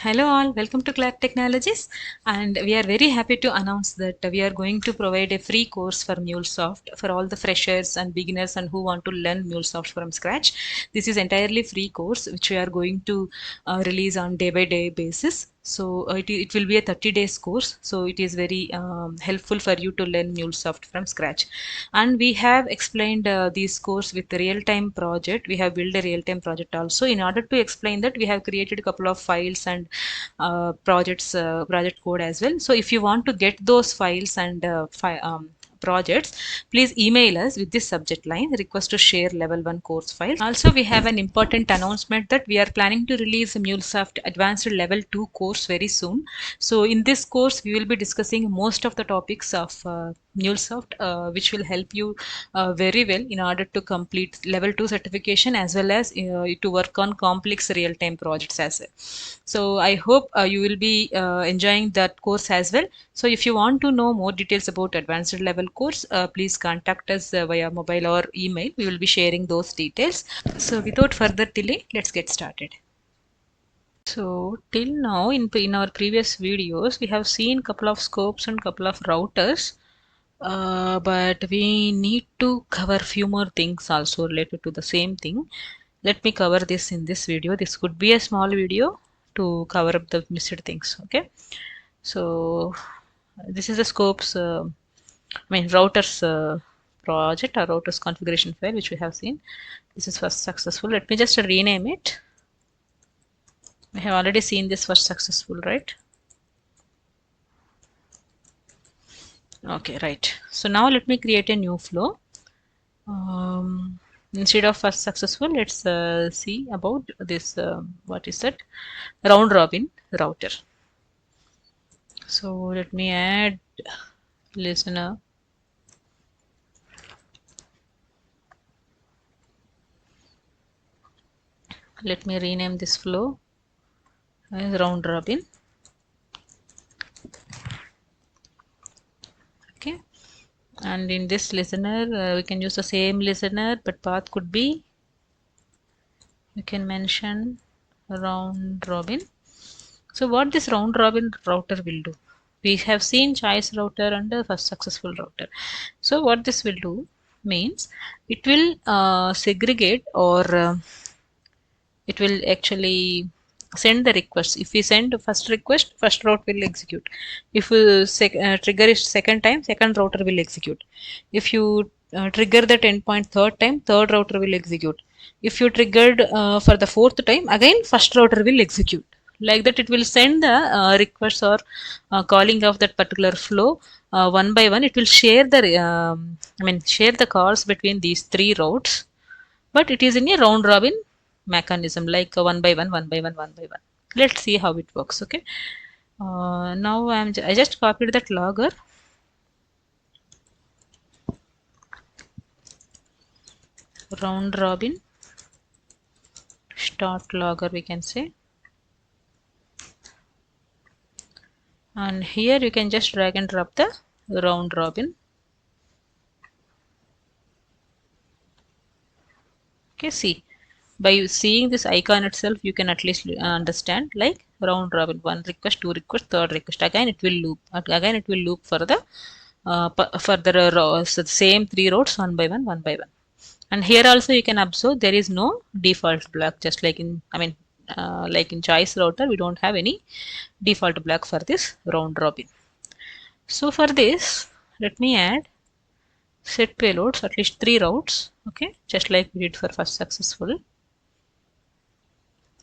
Hello all, welcome to Clark Technologies, and we are very happy to announce that we are going to provide a free course for MuleSoft for all the freshers and beginners and who want to learn MuleSoft from scratch. This is entirely free course which we are going to release on day by day basis. So it will be a 30 days course, so it is very helpful for you to learn MuleSoft from scratch. And we have explained this course with the real-time project. We have built a real-time project also. In order to explain that, we have created a couple of files and project code as well. So if you want to get those files and projects, please email us with this subject line, request to share level 1 course file. Also, we have an important announcement that we are planning to release a MuleSoft advanced level 2 course very soon. So in this course we will be discussing most of the topics of MuleSoft, which will help you very well in order to complete level 2 certification as well as to work on complex real-time projects as well. So I hope you will be enjoying that course as well. So if you want to know more details about advanced level course, please contact us via mobile or email. We will be sharing those details. So without further delay, let's get started. So till now in our previous videos, we have seen couple of scopes and couple of routers. But we need to cover few more things also related to the same thing. Let me cover this in this video. This could be a small video to cover up the missed things. Okay, so this is the scopes, routers project or routers configuration file which we have seen. This is first successful. Let me just rename it. We have already seen this first successful, right? Okay, right. So now let me create a new flow. Instead of first successful, let's see about this, what is that, round robin router. So let me add listener. Let me rename this flow as round robin. Okay, and in this listener we can use the same listener, but path could be, you can mention round robin. So what this round robin router will do, we have seen choice router and the first successful router. So what this will do means it will segregate, or it will actually send the request. If we send first request, first route will execute. If you trigger it second time, second router will execute. If you trigger that endpoint third time, third router will execute. If you triggered for the fourth time, again first router will execute. Like that, it will send the requests or calling of that particular flow one by one. It will share the share the calls between these three routes, but it is in a round robin mechanism, like one by one, one by one, one by one. Let's see how it works. Okay, now I just copied that logger. Round robin start logger, we can say, and here you can just drag and drop the round robin. Okay, see, by seeing this icon itself, you can at least understand, like round robin, one request, two request, third request, again it will loop, again it will loop for the further rows, so the same three rows, one by one, one by one. And here also you can observe there is no default block, just like in, like in choice router, we don't have any default block for this round robin. So for this, let me add set payloads, at least three routes. Okay, just like we did for first successful.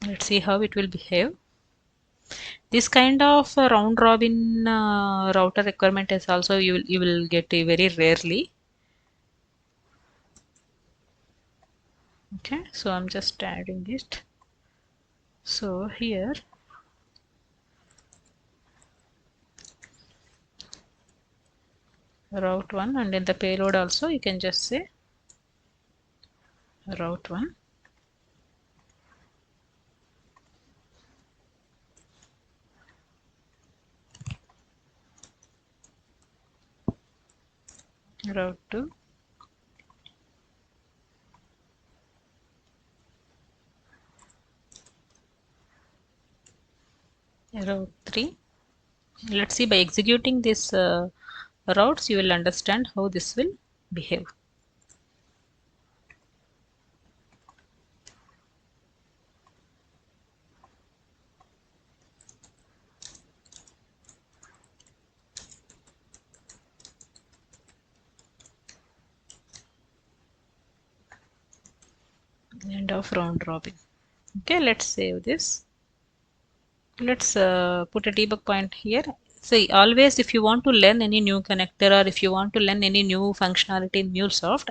Let's see how it will behave. This kind of round robin router requirement is also you will get very rarely. Okay, so I'm just adding it. So here route 1, and in the payload also you can just say route 1. Route 2. route 3. Let's see, by executing this routes, you will understand how this will behave. End of round robin. Okay, let's save this. Let's put a debug point here. See, always if you want to learn any new connector or if you want to learn any new functionality in MuleSoft,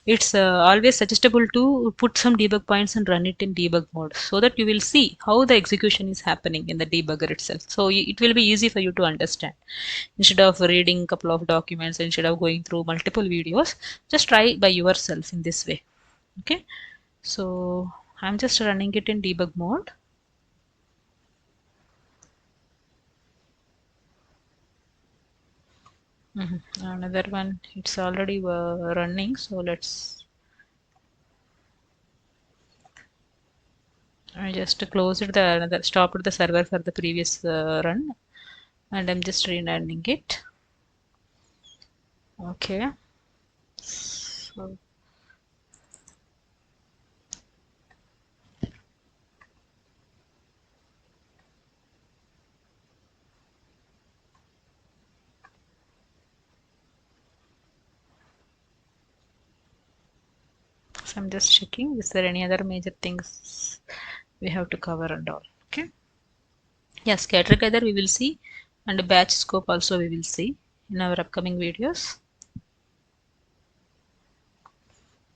it's always suggestible to put some debug points and run it in debug mode so that you will see how the execution is happening in the debugger itself. So it will be easy for you to understand. Instead of reading a couple of documents, instead of going through multiple videos, just try by yourself in this way. Okay, so I'm just running it in debug mode. Another one, it's already running, so I just closed the another stopped the server for the previous run, and I'm just rerunning it. Okay, so I'm just checking, is there any other major things we have to cover and all. Okay, yeah, scatter gather we will see, and batch scope also we will see in our upcoming videos.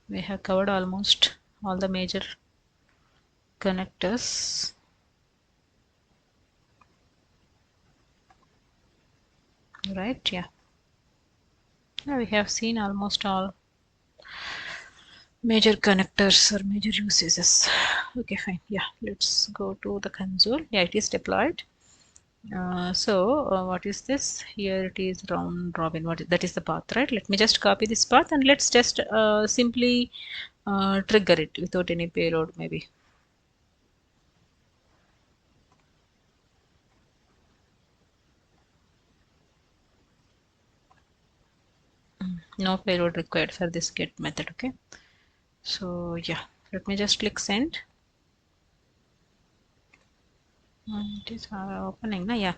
We have covered almost all the major connectors. Right, yeah. Now we have seen almost all major connectors or major uses. Okay, fine. Yeah, let's go to the console. Yeah, it is deployed. What is this? Here it is round robin. That is the path, right? Let me just copy this path and let's just simply trigger it without any payload, maybe. No payload required for this get method. Okay. So yeah, let me just click send. It is opening now. Yeah,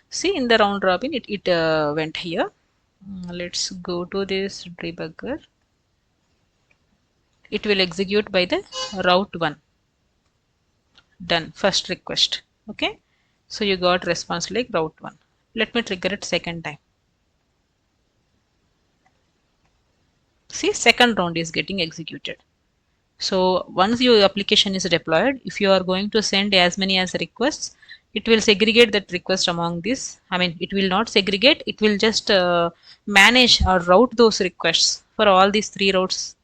see, in the round robin it went here. Let's go to this debugger. It will execute by the route 1. Done, first request. Okay, so you got response like route 1. Let me trigger it second time. See, second round is getting executed. So once your application is deployed, if you are going to send as many as requests, it will segregate that request among this. I mean, it will not segregate, it will just manage or route those requests for all these 3 routes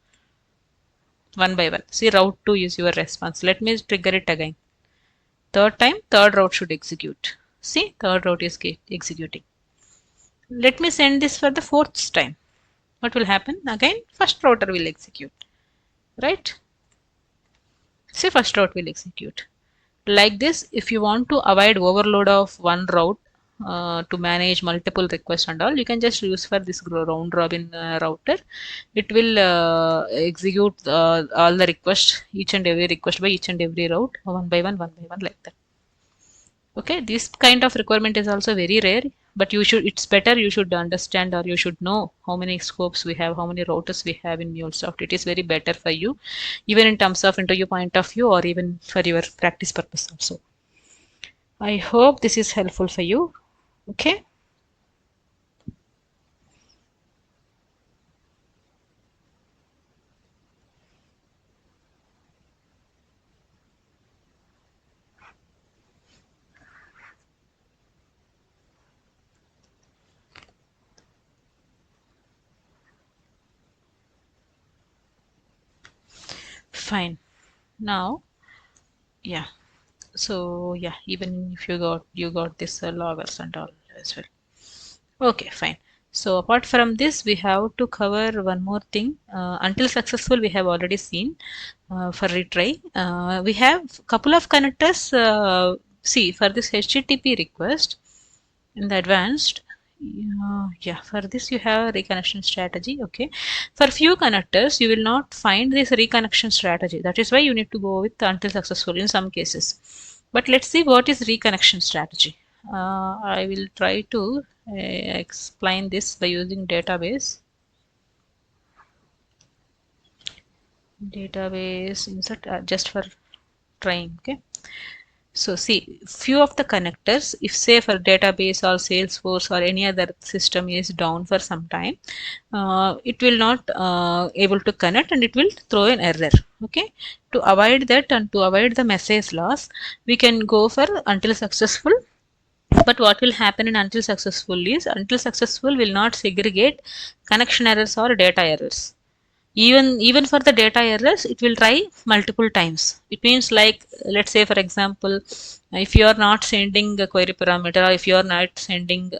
one by one. See, route 2 is your response. Let me trigger it again. Third time, third route should execute. See, third route is executing. Let me send this for the fourth time. What will happen? Again, first router will execute. Right? See, first route will execute. Like this, if you want to avoid overload of one route to manage multiple requests and all, you can just use for this round robin router. It will execute all the requests, each and every request by each and every route, one by one, like that. Okay, this kind of requirement is also very rare, but it's better you should understand or you should know how many scopes we have, how many routers we have in MuleSoft. It is very better for you, even in terms of interview point of view or even for your practice purpose also. I hope this is helpful for you. Okay. Fine. Now, yeah. So yeah, even if you got this loggers and all as well. Okay, fine. So apart from this, we have to cover one more thing. Until successful, we have already seen for retry. We have couple of connectors see for this HTTP request in the advanced, yeah, for this you have a reconnection strategy. Okay, for few connectors you will not find this reconnection strategy. That is why you need to go with until successful in some cases. But let's see what is reconnection strategy. I will try to explain this by using database insert just for trying. Okay, so see, few of the connectors, if say for database or Salesforce or any other system is down for some time, it will not able to connect and it will throw an error. Okay, to avoid that and to avoid the message loss, we can go for until successful. But what will happen in until successful is until successful will not segregate connection errors or data errors. Even for the data errors it will try multiple times. It means like, let's say for example, if you are not sending a query parameter or if you are not sending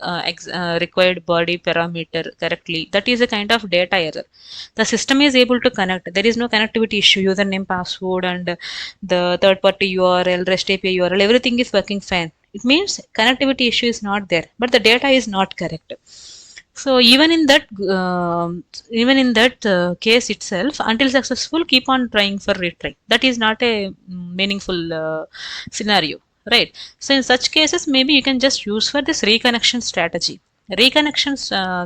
required body parameter correctly, that is a kind of data error. The system is able to connect, there is no connectivity issue, username, password and the third party url, rest api url, everything is working fine. It means connectivity issue is not there, but the data is not correct. So even in that case itself, until successful, keep on trying for retry. That is not a meaningful scenario, right? So in such cases, maybe you can just use for this reconnection strategy. Reconnection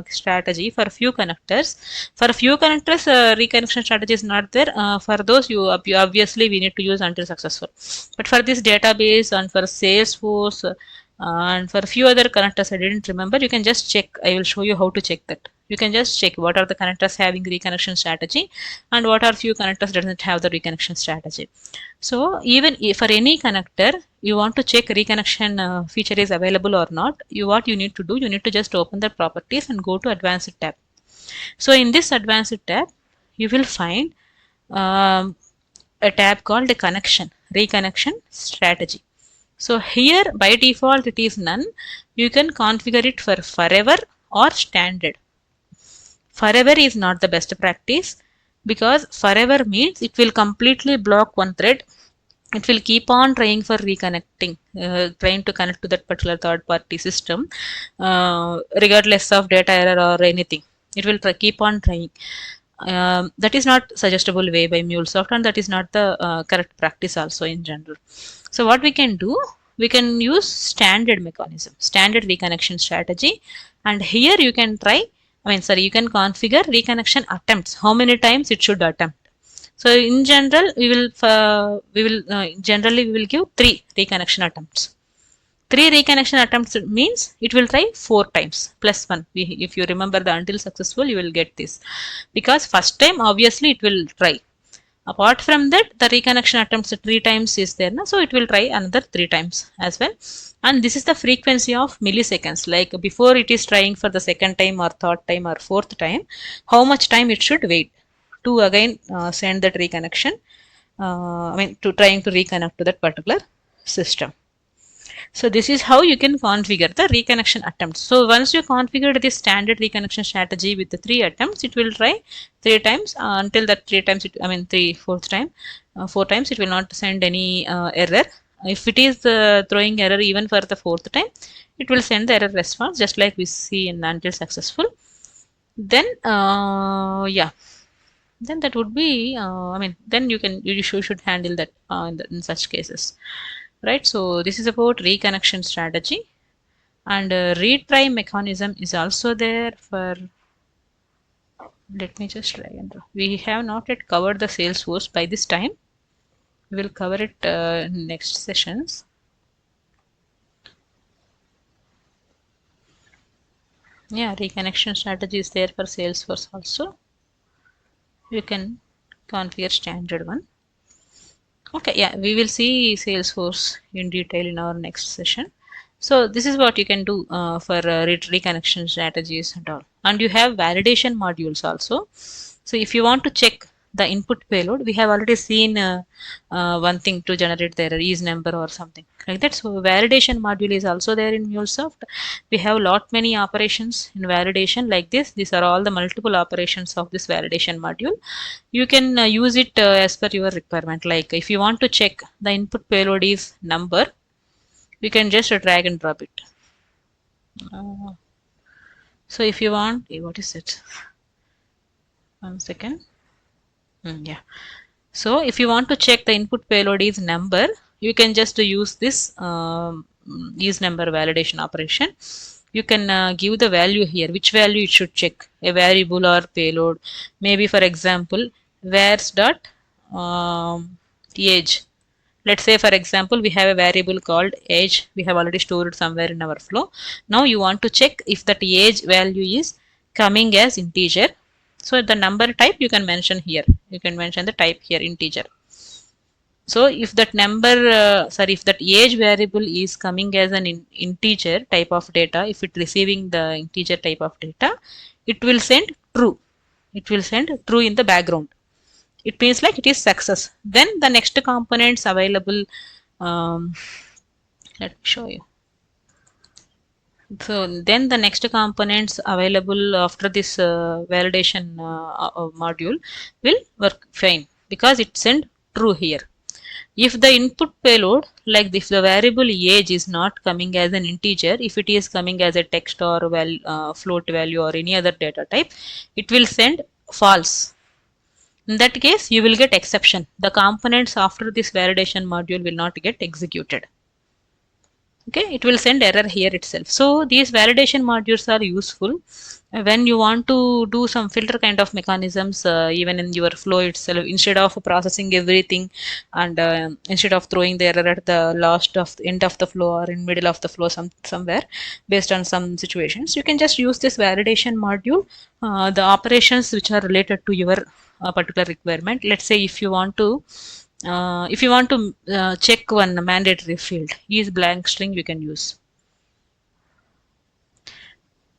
strategy for few connectors. For few connectors, reconnection strategy is not there. For those, you obviously we need to use until successful. But for this database and for Salesforce. And for a few other connectors I didn't remember, you can just check. I will show you how to check that. You can just check what are the connectors having reconnection strategy and what are few connectors doesn't have the reconnection strategy. So even if for any connector you want to check reconnection feature is available or not, what you need to do, you need to just open the properties and go to advanced tab. So in this advanced tab you will find um, a tab called the reconnection strategy. So here by default it is none. You can configure it for forever or standard. Forever is not the best practice because forever means it will completely block one thread. It will keep on trying for reconnecting, trying to connect to that particular third party system, regardless of data error or anything. It will keep on trying. That is not suggestible way by MuleSoft and that is not the correct practice also in general. So what we can do, we can use standard mechanism, standard reconnection strategy, and here you can try, you can configure reconnection attempts, how many times it should attempt. So in general, we will give 3 reconnection attempts. 3 reconnection attempts means it will try 4 times plus 1. If you remember the until successful, you will get this because first time obviously it will try. Apart from that, the reconnection attempts 3 times is there, so it will try another 3 times as well. And this is the frequency of milliseconds. Like before it is trying for the second time or third time or fourth time, how much time it should wait to again send that reconnection. To trying to reconnect to that particular system. So this is how you can configure the reconnection attempts. So once you configure this standard reconnection strategy with the 3 attempts, it will try 3 times until that 3 times. Fourth time, 4 times it will not send any error. If it is throwing error even for the fourth time, it will send the error response just like we see in until successful. Then yeah, then that would be then you should handle that in such cases, right? So this is about reconnection strategy, and retry mechanism is also there for, let me just try and draw. We have not yet covered the Salesforce by this time. We will cover it in next sessions. Yeah, reconnection strategy is there for Salesforce also. You can configure standard one. Okay, yeah, we will see Salesforce in detail in our next session. So this is what you can do for reconnection strategies and all. And you have validation modules also. So if you want to check the input payload, we have already seen one thing to generate the error is number or something like that. So validation module is also there in MuleSoft. We have lot many operations in validation like this. These are all the multiple operations of this validation module. You can use it as per your requirement. Like if you want to check the input payload is number, We can just drag and drop it. So if you want, what is it? 1 second. Yeah. So if you want to check the input payload is number, you can just use this is number validation operation. You can give the value here, which value it should check, a variable or payload. Maybe for example, vars dot age. Let's say for example, we have a variable called age. We have already stored somewhere in our flow. Now you want to check if that age value is coming as integer. So the number type you can mention here. You can mention the type here, integer. So if that number, if that age variable is coming as an integer type of data, if it receiving the integer type of data, it will send true. It will send true in the background. It means like it is success. Then the next components available, um, let me show you. So then the next components available after this validation module will work fine because it send true here. If the input payload, like if the variable age is not coming as an integer, if it is coming as a text or float value or any other data type, it will send false. In that case, you will get exception. The components after this validation module will not get executed. Okay, it will send error here itself. So these validation modules are useful when you want to do some filter kind of mechanisms, even in your flow itself, instead of processing everything and instead of throwing the error at the last of the end of the flow or in middle of the flow somewhere based on some situations, you can just use this validation module, the operations which are related to your particular requirement. Let's say if you want to check one mandatory field, is blank string you can use.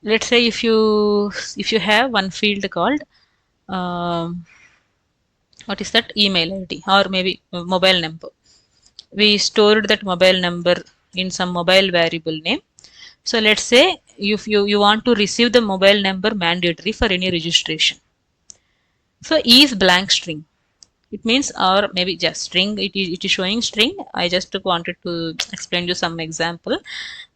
Let's say if you have one field called what is that, email ID or maybe mobile number. We stored that mobile number in some mobile variable name. So let's say if you want to receive the mobile number mandatory for any registration. So is blank string. It means, or maybe just string, it is showing string. I just wanted to explain you some example.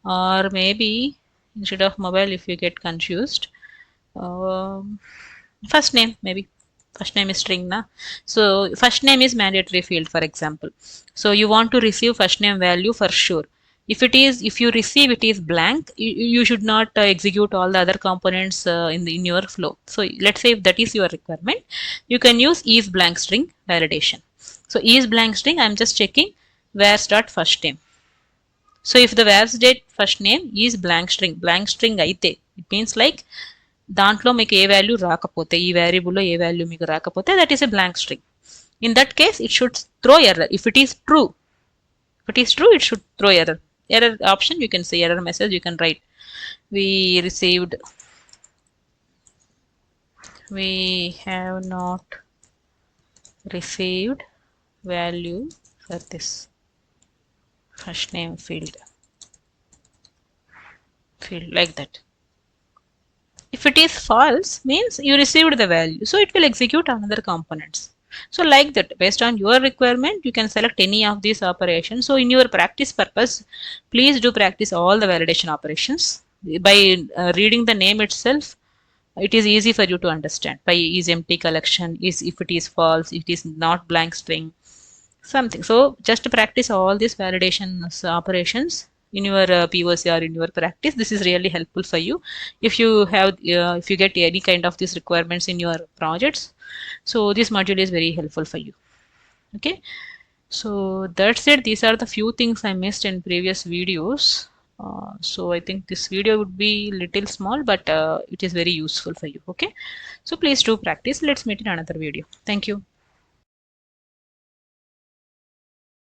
Or maybe instead of mobile, if you get confused, um, first name, maybe first name is string na. So first name is mandatory field, for example. So you want to receive first name value for sure. If you receive it is blank, you should not execute all the other components in your flow. So let's say if that is your requirement, you can use is blank string validation. So is blank string, I'm just checking where's dot first name. So if the where's date first name is blank string అయితే, it means like దాంట్లో మీకు ఏ value రాకపోతే, ఈ వేరియబుల్లో ఏ value మీకు రాకపోతే, that is a blank string. In that case it should throw error. If it is true, it should throw error. Error option, you can say error message, you can write we have not received value for this first name field like that. If it is false, means you received the value, so it will execute another components. So like that, based on your requirement, you can select any of these operations. So in your practice purpose, please do practice all the validation operations. By reading the name itself, it is easy for you to understand. By is empty collection, is if it is false, it is not blank string, something. So just practice all these validation operations in your POC or in your practice. This is really helpful for you if you have if you get any kind of these requirements in your projects. So this module is very helpful for you. Okay, so that's it. These are the few things I missed in previous videos. So I think this video would be little small, but it is very useful for you. Okay, so please do practice. Let's meet in another video. Thank you.